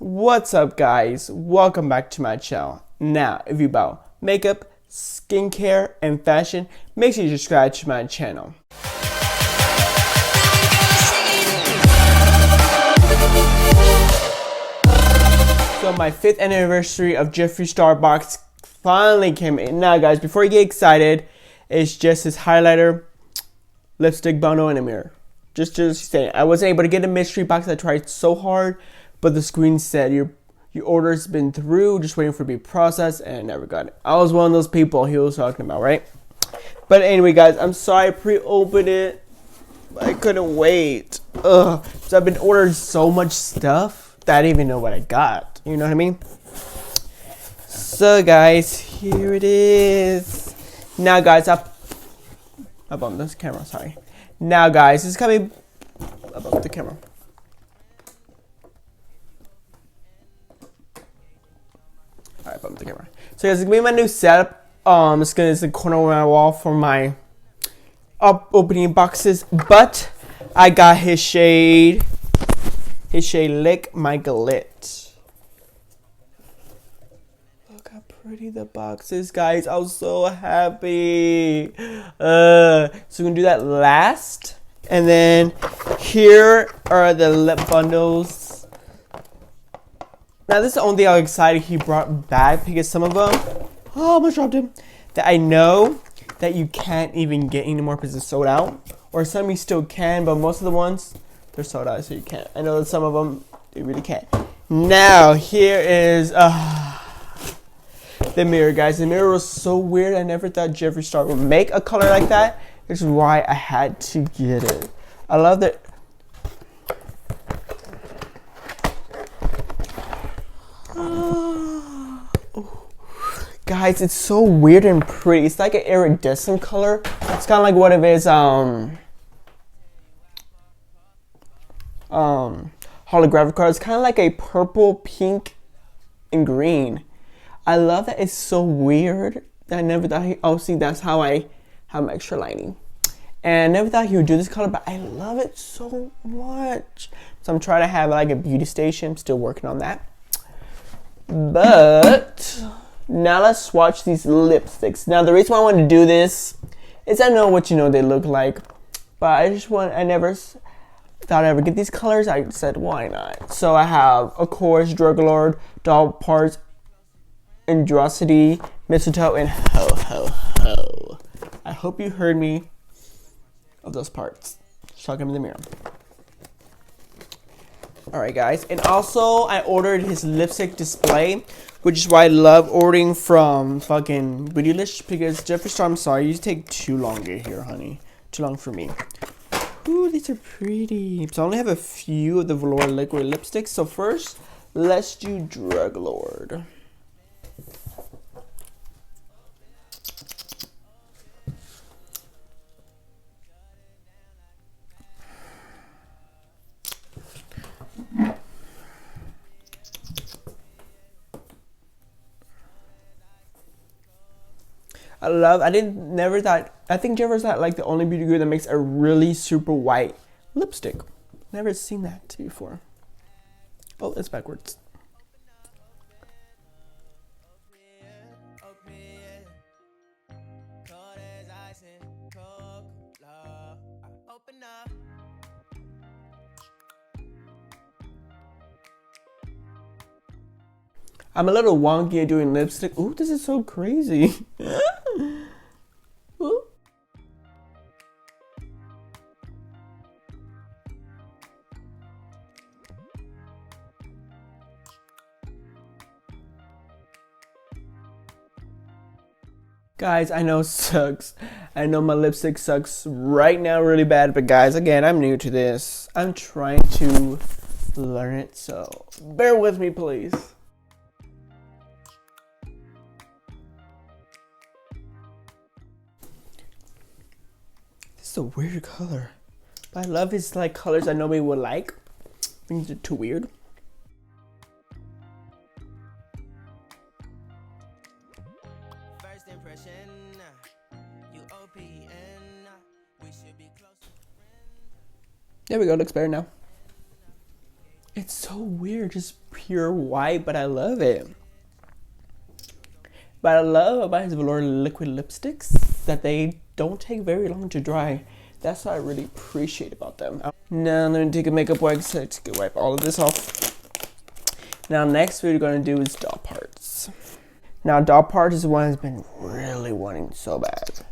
What's up, guys? Welcome back to my channel. Now, if you buy makeup, skincare, and fashion, make sure you subscribe to my channel. So my 5th anniversary of Jeffree Starbox finally came in. Now, guys, before you get excited, it's just this highlighter, lipstick bundle, and a mirror. Just saying, I wasn't able to get a mystery box. I tried so hard, but the screen said your order's been through, just waiting for it to be processed, and I never got it. I was one of those people he was talking about, right? But anyway, guys, I'm sorry I pre-opened it. I couldn't wait. So I've been ordering so much stuff that I didn't even know what I got. You know what I mean? So, guys, here it is. Now, guys, I bumped this camera. Sorry. Now, guys, it's coming. I bumped the camera. Alright, bump the camera. So guys, it's gonna be my new setup. It's the corner of my wall for my opening boxes. But I got his shade Lick My Glit. Look how pretty the box is, guys. I was so happy. So we're gonna do that last. And then here are the lip bundles. Now, this is the only thing I'm excited he brought back, because some of them, I almost dropped him, that I know that you can't even get anymore because it's sold out. Or some you still can, but most of the ones, they're sold out, so you can't. I know that some of them, you really can't. Now, here is the mirror, guys. The mirror was so weird. I never thought Jeffree Star would make a color like that. This is why I had to get it. I love that. Guys, it's so weird and pretty. It's like an iridescent color. It's kind of like what it is, holographic color. It's kind of like a purple, pink, and green. I love that. It's so weird. I never thought obviously that's how I have my extra lining. And I never thought he would do this color, but I love it so much. So I'm trying to have like a beauty station. I'm still working on that. But now let's swatch these lipsticks. Now, the reason why I wanted to do this is I know what they look like, but I never thought I'd ever get these colors. I said, why not? So I have, of course, Drug Lord, Doll Parts, Androsity, Mistletoe, and Ho Ho Ho. I hope you heard me of those parts. Just talking in the mirror. Alright, guys, and also I ordered his lipstick display, which is why I love ordering from fucking Bootylicious, because Jeffree Star, I'm sorry, you take too long to get here, honey. Too long for me. Ooh, these are pretty. So I only have a few of the Velour liquid lipsticks. So first, let's do Drug Lord. I think Jeffree's not like the only beauty guru that makes a really super white lipstick. Never seen that before. Oh, it's backwards. I'm a little wonky at doing lipstick. Ooh, this is so crazy. Ooh. Guys, I know it sucks. I know my lipstick sucks right now really bad, but guys, again, I'm new to this. I'm trying to learn it, so bear with me, please. It's a weird color, but I love his like colors that nobody would like. Things are too weird. First impression, UOPN, we should be close. There we go, looks better now. It's so weird, just pure white, but I love it. But I love about his velour liquid lipsticks that they don't take very long to dry. That's what I really appreciate about them. Now I'm gonna take a makeup wipe so to wipe all of this off. Now next we're gonna do is doll parts. Now doll parts is one I've been really wanting so bad.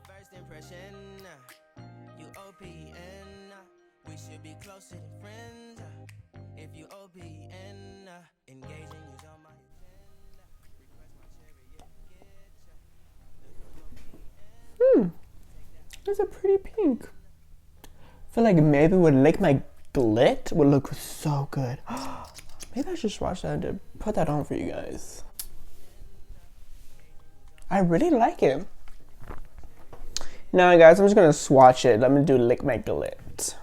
First impression, you OPN, we should be closer than friends. If you OPN, engaging is on my That's a pretty pink. I feel like maybe with Lick My Glit would look so good. Maybe I should swatch that and put that on for you guys. I really like it. Now guys, I'm just gonna swatch it. I'm gonna do Lick My Glit.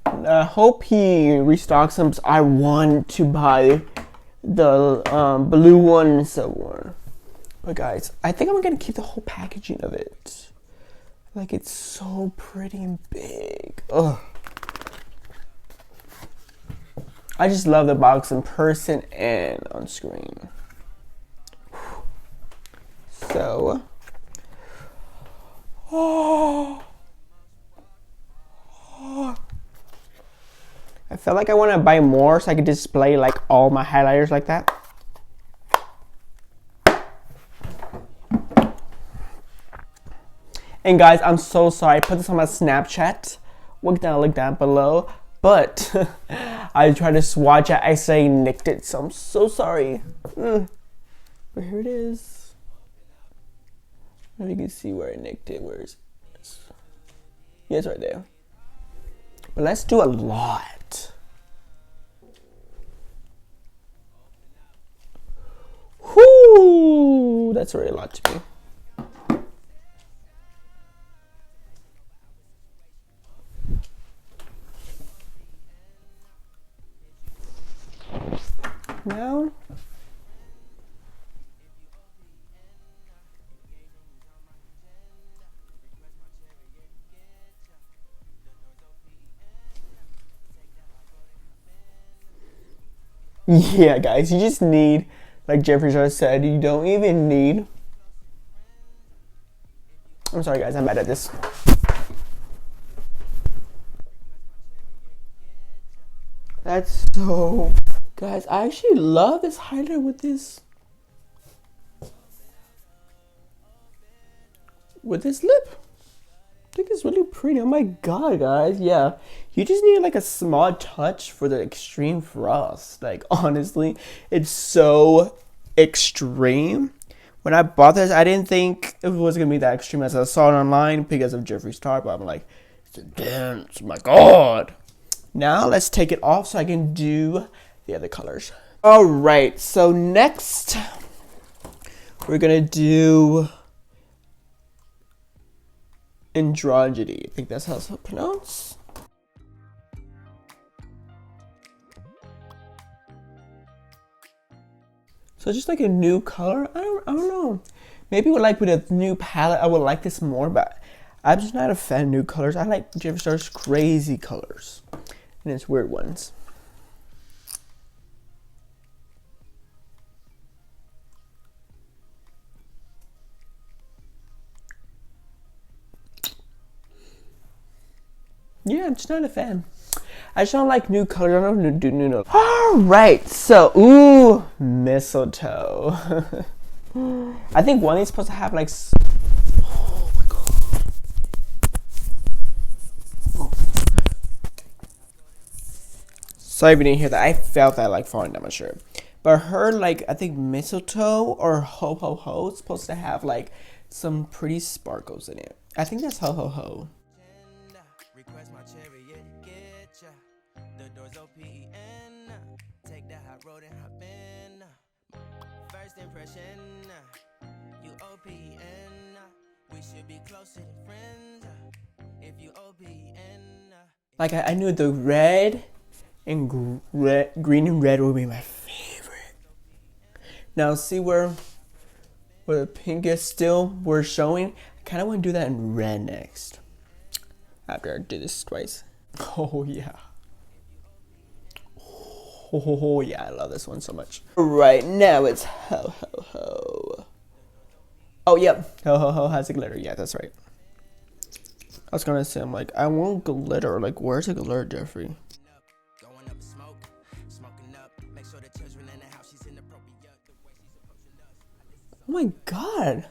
I hope he restocks them. I want to buy the blue one and silver one. But guys, I think I'm gonna keep the whole packaging of it. Like, it's so pretty and big. Ugh. I just love the box in person and on screen. So, I feel like I want to buy more so I can display like all my highlighters like that. And guys, I'm so sorry. I put this on my Snapchat. Link down below. But I tried to swatch it. I say nicked it, so I'm so sorry. But here it is. If you can see where I nicked it. Where is it? Yeah, it's right there. But let's do a lot. Whoo! That's really a lot to me. Now, yeah guys, you just need, like Jeffree just said, you don't even need, I'm sorry guys, I'm bad at this. That's so, guys, I actually love this highlighter with this lip. I think it's really pretty. Oh my god, guys. Yeah, you just need like a small touch for the extreme frost. Like, honestly, it's so extreme. When I bought this, I didn't think it was gonna be that extreme as I saw it online because of Jeffree Star, but I'm like, it's intense. Oh my god. Now let's take it off so I can do the other colors. All right, so next we're gonna do androgyny. I think that's how it's pronounced. So just like a new color. I don't know. Maybe with a new palette, I would like this more, but I'm just not a fan of new colors. I like Jeffree Star's crazy colors and its weird ones. Yeah, I'm just not a fan. I just don't like new colors. I don't do new. All right, so ooh, mistletoe. I think one is supposed to have like. Oh my god. Oh. Sorry if you didn't hear that. I felt that like falling down my shirt. But her like I think mistletoe or ho ho ho is supposed to have like some pretty sparkles in it. I think that's ho ho ho. request my chariot, get ya. The doors OPN, take that hot road and hop in. First impression, you OPN, we should be closer than friends. If you OPN. Like I knew the red and green and red would be my favorite. Now see where the pink is still we're showing. I kind of want to do that in red next. After I do this twice. Oh yeah. Oh yeah, I love this one so much. Right now it's ho ho ho. Oh yep, ho ho ho has a glitter. Yeah, that's right. I was gonna say, I'm like, I want glitter. Like, where's the glitter, Jeffree? Going up in smoke, smoking up. Make sure the children in the house, she's inappropriate. The way she's approaching us. Oh my god.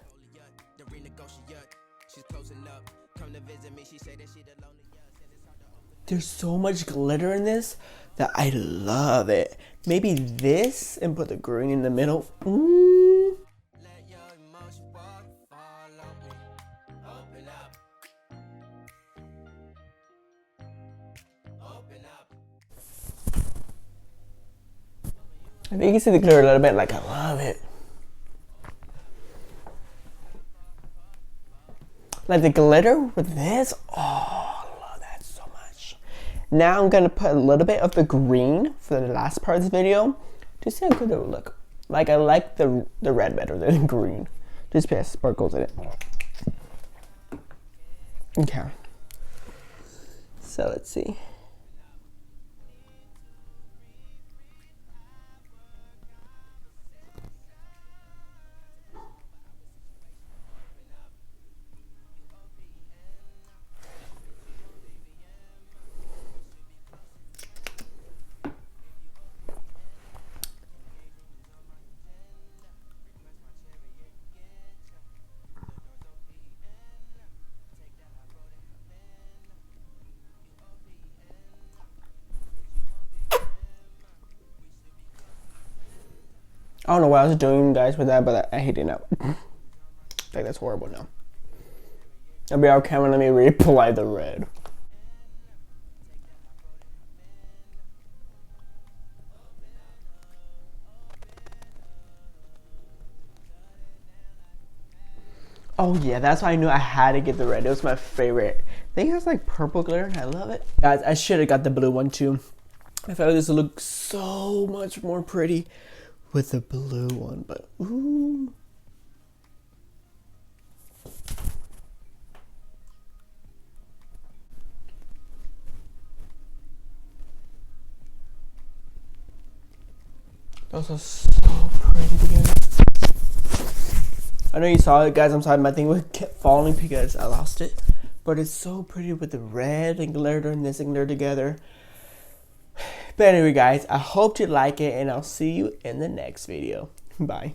The renegotiate. She's closing up. Come to visit me, she say that she the lonely. There's so much glitter in this that I love it. Maybe this and put the green in the middle. Let your emotion walk, follow me. Open up. Open up. I think you can see the glitter a little bit. Like, I love it. Like the glitter with this. Oh, I love that so much. Now I'm gonna put a little bit of the green for the last part of this video to see how good it will look. Like, I like the red better than green. Just put sparkles in it. Okay. So let's see. I don't know what I was doing, guys, with that, but I hate it now. Like, that's horrible now. I'll be off camera. Let me reapply the red. Oh yeah, that's why I knew I had to get the red. It was my favorite. I think it has like purple glitter and I love it. Guys, I should have got the blue one too. I felt like this would look so much more pretty with the blue one, but ooh. Those are so pretty together. I know you saw it, guys. I'm sorry, my thing kept falling because I lost it. But it's so pretty with the red and glitter and this and glitter together. But anyway, guys, I hope you like it, and I'll see you in the next video. Bye.